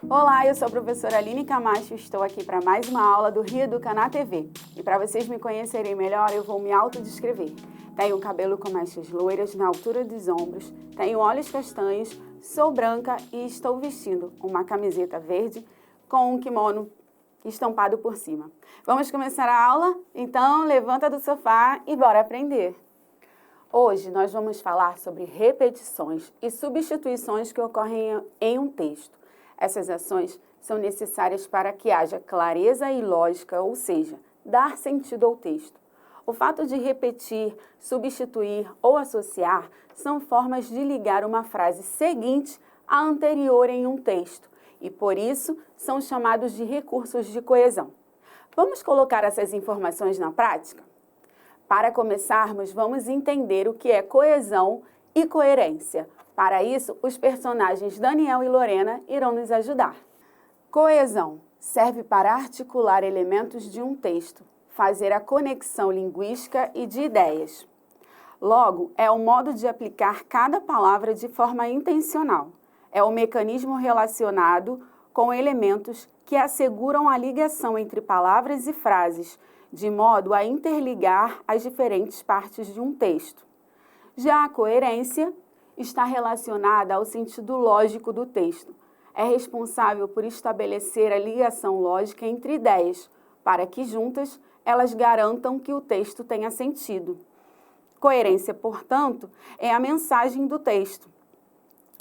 Olá, eu sou a professora Aline Camacho e estou aqui para mais uma aula do Reeduca na TV. E para vocês me conhecerem melhor, eu vou me autodescrever. Tenho cabelo com mechas loiras na altura dos ombros, tenho olhos castanhos, sou branca e estou vestindo uma camiseta verde com um kimono estampado por cima. Vamos começar a aula? Então, levanta do sofá e bora aprender! Hoje nós vamos falar sobre repetições e substituições que ocorrem em um texto. Essas ações são necessárias para que haja clareza e lógica, ou seja, dar sentido ao texto. O fato de repetir, substituir ou associar são formas de ligar uma frase seguinte à anterior em um texto e, por isso, são chamados de recursos de coesão. Vamos colocar essas informações na prática? Para começarmos, vamos entender o que é coesão e coerência. Para isso, os personagens Daniel e Lorena irão nos ajudar. Coesão serve para articular elementos de um texto, fazer a conexão linguística e de ideias. Logo, é o modo de aplicar cada palavra de forma intencional. É o mecanismo relacionado com elementos que asseguram a ligação entre palavras e frases, de modo a interligar as diferentes partes de um texto. Já a coerência está relacionada ao sentido lógico do texto. É responsável por estabelecer a ligação lógica entre ideias, para que juntas elas garantam que o texto tenha sentido. Coerência, portanto, é a mensagem do texto.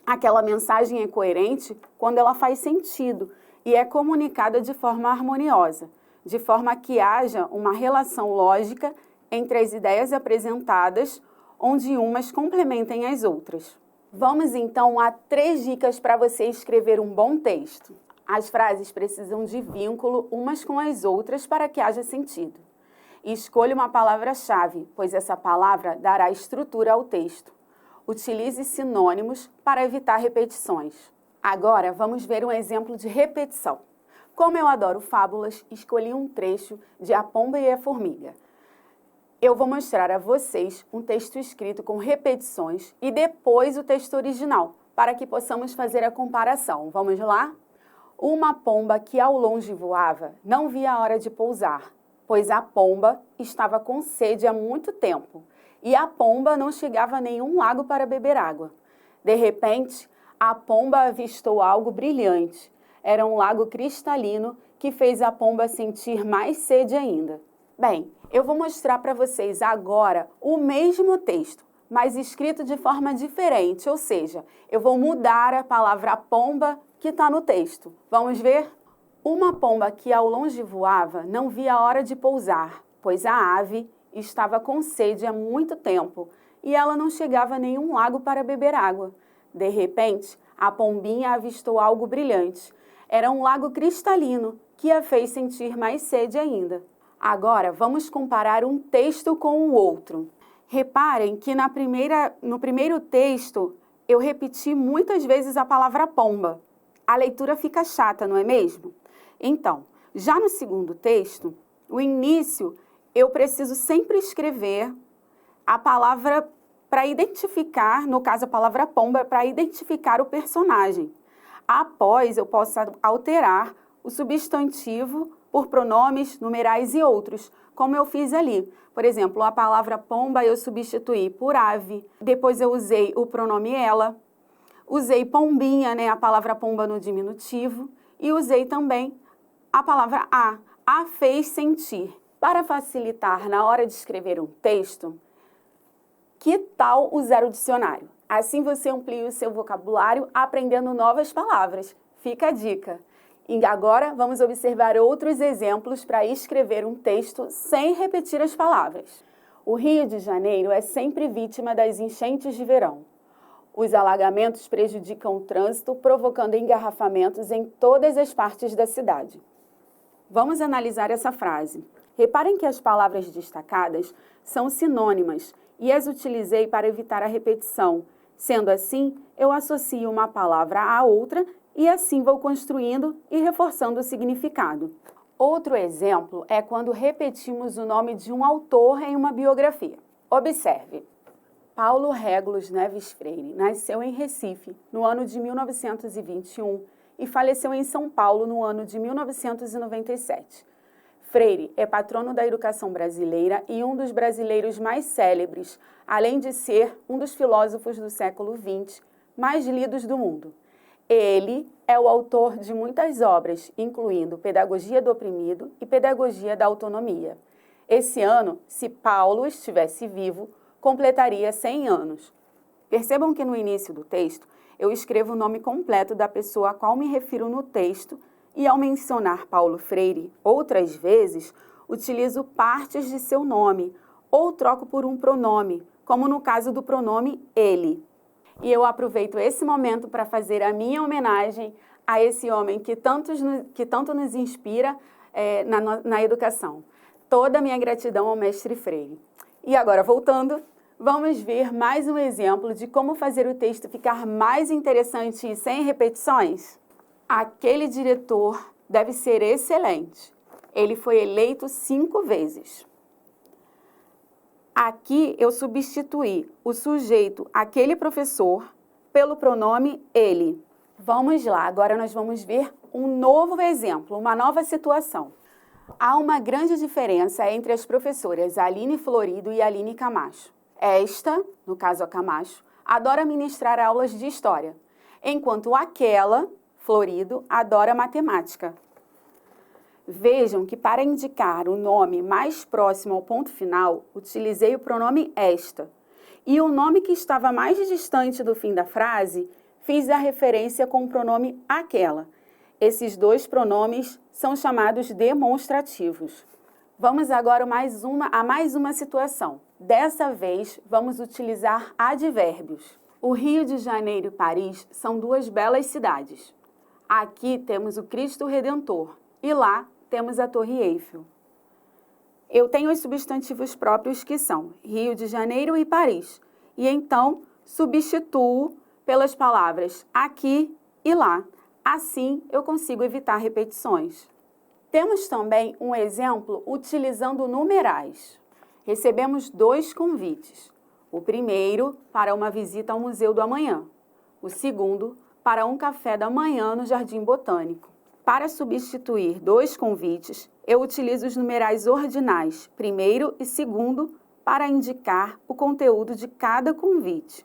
Aquela mensagem é coerente quando ela faz sentido e é comunicada de forma harmoniosa, de forma que haja uma relação lógica entre as ideias apresentadas, onde umas complementem as outras. Vamos então a 3 dicas para você escrever um bom texto. As frases precisam de vínculo umas com as outras para que haja sentido. Escolha uma palavra-chave, pois essa palavra dará estrutura ao texto. Utilize sinônimos para evitar repetições. Agora vamos ver um exemplo de repetição. Como eu adoro fábulas, escolhi um trecho de A Pomba e a Formiga. Eu vou mostrar a vocês um texto escrito com repetições e depois o texto original, para que possamos fazer a comparação. Vamos lá? Uma pomba que ao longe voava não via a hora de pousar, pois a pomba estava com sede há muito tempo e a pomba não chegava a nenhum lago para beber água. De repente, a pomba avistou algo brilhante. Era um lago cristalino que fez a pomba sentir mais sede ainda. Bem, eu vou mostrar para vocês agora o mesmo texto, mas escrito de forma diferente, ou seja, eu vou mudar a palavra pomba que está no texto. Vamos ver? Uma pomba que ao longe voava não via a hora de pousar, pois a ave estava com sede há muito tempo e ela não chegava a nenhum lago para beber água. De repente, a pombinha avistou algo brilhante. Era um lago cristalino que a fez sentir mais sede ainda. Agora, vamos comparar um texto com o outro. Reparem que no primeiro texto, eu repeti muitas vezes a palavra pomba. A leitura fica chata, não é mesmo? Então, já no segundo texto, o início, eu preciso sempre escrever a palavra para identificar, no caso a palavra pomba, para identificar o personagem. Após, eu posso alterar o substantivo por pronomes, numerais e outros, como eu fiz ali. Por exemplo, a palavra pomba eu substituí por ave, depois eu usei o pronome ela, usei pombinha, a palavra pomba no diminutivo, e usei também a palavra a fez sentir. Para facilitar na hora de escrever um texto, que tal usar o dicionário? Assim você amplia o seu vocabulário aprendendo novas palavras. Fica a dica! E agora vamos observar outros exemplos para escrever um texto sem repetir as palavras. O Rio de Janeiro é sempre vítima das enchentes de verão. Os alagamentos prejudicam o trânsito, provocando engarrafamentos em todas as partes da cidade. Vamos analisar essa frase. Reparem que as palavras destacadas são sinônimas e as utilizei para evitar a repetição. Sendo assim, eu associo uma palavra à outra e assim vou construindo e reforçando o significado. Outro exemplo é quando repetimos o nome de um autor em uma biografia. Observe. Paulo Régulos Neves Freire nasceu em Recife no ano de 1921 e faleceu em São Paulo no ano de 1997. Freire é patrono da educação brasileira e um dos brasileiros mais célebres, além de ser um dos filósofos do século XX mais lidos do mundo. Ele é o autor de muitas obras, incluindo Pedagogia do Oprimido e Pedagogia da Autonomia. Esse ano, se Paulo estivesse vivo, completaria 100 anos. Percebam que no início do texto, eu escrevo o nome completo da pessoa a qual me refiro no texto e, ao mencionar Paulo Freire outras vezes, utilizo partes de seu nome ou troco por um pronome, como no caso do pronome ele. E eu aproveito esse momento para fazer a minha homenagem a esse homem que tanto nos inspira na educação. Toda a minha gratidão ao mestre Freire. E agora, voltando, vamos ver mais um exemplo de como fazer o texto ficar mais interessante e sem repetições? Aquele diretor deve ser excelente. Ele foi eleito 5 vezes. Aqui eu substituí o sujeito, aquele professor, pelo pronome ele. Vamos lá, agora nós vamos ver um novo exemplo, uma nova situação. Há uma grande diferença entre as professoras Aline Florido e Aline Camacho. Esta, no caso a Camacho, adora ministrar aulas de história, enquanto aquela, Florido, adora matemática. Vejam que para indicar o nome mais próximo ao ponto final, utilizei o pronome esta. E o nome que estava mais distante do fim da frase, fiz a referência com o pronome aquela. Esses dois pronomes são chamados demonstrativos. Vamos agora a mais uma situação. Dessa vez, vamos utilizar advérbios. O Rio de Janeiro e Paris são 2 belas cidades. Aqui temos o Cristo Redentor e lá temos a Torre Eiffel. Eu tenho os substantivos próprios que são Rio de Janeiro e Paris, e então substituo pelas palavras aqui e lá. Assim, eu consigo evitar repetições. Temos também um exemplo utilizando numerais. Recebemos 2 convites. O primeiro para uma visita ao Museu do Amanhã. O segundo para um café da manhã no Jardim Botânico. Para substituir 2 convites, eu utilizo os numerais ordinais, primeiro e segundo, para indicar o conteúdo de cada convite.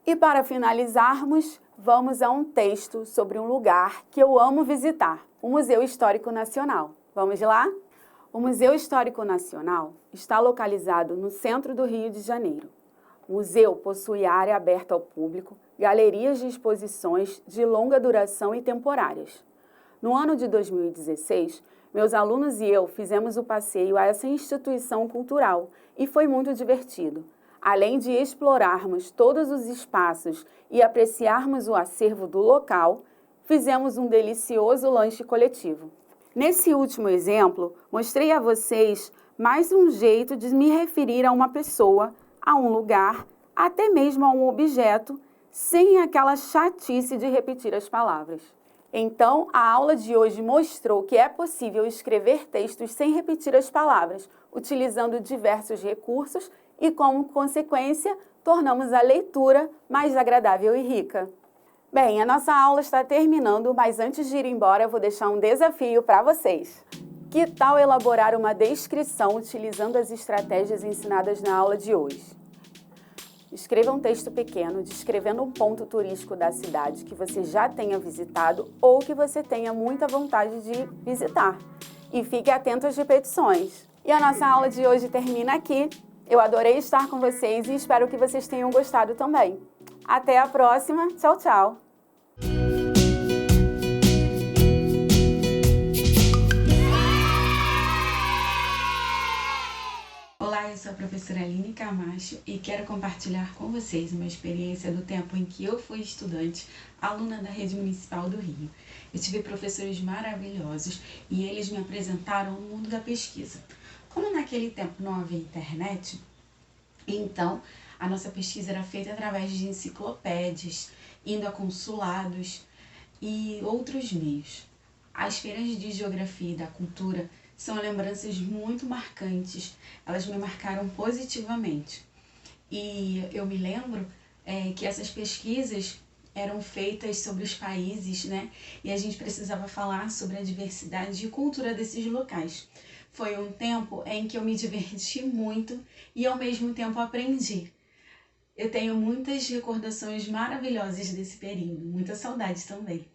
E para finalizarmos, vamos a um texto sobre um lugar que eu amo visitar, o Museu Histórico Nacional. Vamos lá? O Museu Histórico Nacional está localizado no centro do Rio de Janeiro. O museu possui área aberta ao público, galerias de exposições de longa duração e temporárias. No ano de 2016, meus alunos e eu fizemos o passeio a essa instituição cultural e foi muito divertido. Além de explorarmos todos os espaços e apreciarmos o acervo do local, fizemos um delicioso lanche coletivo. Nesse último exemplo, mostrei a vocês mais um jeito de me referir a uma pessoa, a um lugar, até mesmo a um objeto, sem aquela chatice de repetir as palavras. Então, a aula de hoje mostrou que é possível escrever textos sem repetir as palavras, utilizando diversos recursos e, como consequência, tornamos a leitura mais agradável e rica. Bem, a nossa aula está terminando, mas antes de ir embora, eu vou deixar um desafio para vocês. Que tal elaborar uma descrição utilizando as estratégias ensinadas na aula de hoje? Escreva um texto pequeno descrevendo um ponto turístico da cidade que você já tenha visitado ou que você tenha muita vontade de visitar. E fique atento às repetições. E a nossa aula de hoje termina aqui. Eu adorei estar com vocês e espero que vocês tenham gostado também. Até a próxima. Tchau, tchau! Olá, eu sou a professora Aline Camacho e quero compartilhar com vocês uma experiência do tempo em que eu fui estudante, aluna da Rede Municipal do Rio. Eu tive professores maravilhosos e eles me apresentaram o mundo da pesquisa. Como naquele tempo não havia internet, então a nossa pesquisa era feita através de enciclopédias, indo a consulados e outros meios. As feiras de geografia e da cultura são lembranças muito marcantes, elas me marcaram positivamente. E eu me lembro que essas pesquisas eram feitas sobre os países, né? E a gente precisava falar sobre a diversidade e cultura desses locais. Foi um tempo em que eu me diverti muito e ao mesmo tempo aprendi. Eu tenho muitas recordações maravilhosas desse período, muita saudade também.